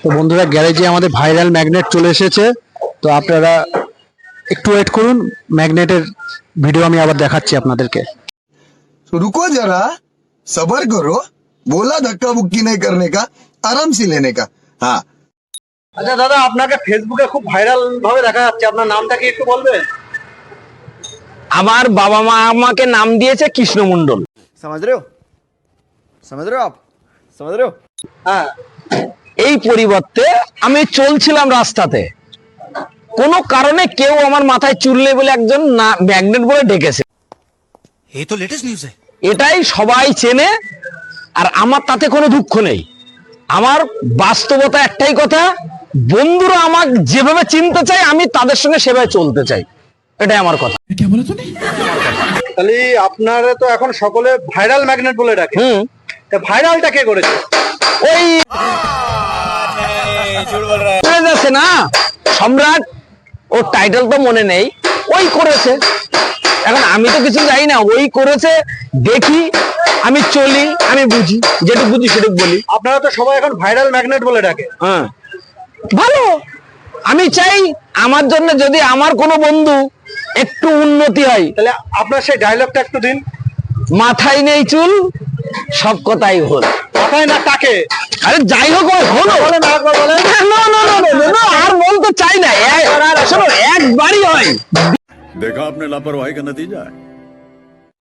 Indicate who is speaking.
Speaker 1: তো বন্ধুরা, গ্যারেজে আমাদের ভাইরাল ম্যাগনেট চলে এসেছে। তো আপনারা একটু ওয়েট করুন, ম্যাগনেটের ভিডিও আমি আবার দেখাচ্ছি আপনাদেরকে।
Speaker 2: रुको जरा, सबर करो। बोला धक्का बुक्की नहीं करने का, आराम से लेने का। हाँ।
Speaker 1: আচ্ছা দাদা, আপনাকে ফেসবুকে খুব ভাইরাল ভাবে দেখা যাচ্ছে, আপনার নামটা কি একটু বলবেন?
Speaker 3: আমার বাবা মা আমাকে নাম দিয়েছে কৃষ্ণ মণ্ডল।
Speaker 4: समझ रहे हो? समझ रहे हो आप? समझ रहे हो?
Speaker 1: হ্যাঁ।
Speaker 3: এই পরিবর্তে আমি চলছিলাম রাস্তাতে, কোনো কারণে কেউ আমার মাথায় চুল নেই বলে একজন ম্যাগনেট বলে ডেকেছে।
Speaker 5: ये तो लेटेस्ट न्यूज़ है।
Speaker 3: এটাই সবাই চেনে, আর আমার তাতে কোনো দুঃখ নেই। আমার বাস্তবতা একটাই কথা, বন্ধুরা আমাকে যেভাবে চিনতে চায় আমি তাদের সঙ্গে সেভাবে চলতে চাই, এটাই আমার কথা।
Speaker 1: তাহলে আপনারা তো এখন সকলে ভাইরাল ম্যাগনেট বলে ডাকে। তা ভাইরালটা কে করেছে?
Speaker 3: ওই আছে না সম্রাট, ওর টাইটেল তো মনে নেই, ওই করেছে। এখন আমি তো কিছু জানি না, ওই করেছে, দেখি, আমি চলি, আমি বুঝি, যেটুকু বুঝি সেটুকু বলি।
Speaker 1: আপনারা তো সবাই এখন ভাইরাল ম্যাগনেট বলে ডাকে।
Speaker 3: হ্যাঁ, ভালো। আমি চাই আমার জন্য যদি আমার কোনো বন্ধু একটু উন্নতি হয়,
Speaker 1: তাহলে আপনার সেই ডায়লগটা একটু দিন।
Speaker 3: মাথায় নেই চুল, সব কথাই হল।
Speaker 1: মাথায় না টাকে?
Speaker 3: আরে যাই হোক, হলো।
Speaker 1: বলেন, আরেকবার বলেন।
Speaker 3: না, আর বলতে চাই না, শোনো, একবারই হয়।
Speaker 6: देखा आपने लापरवाही का नतीजा है।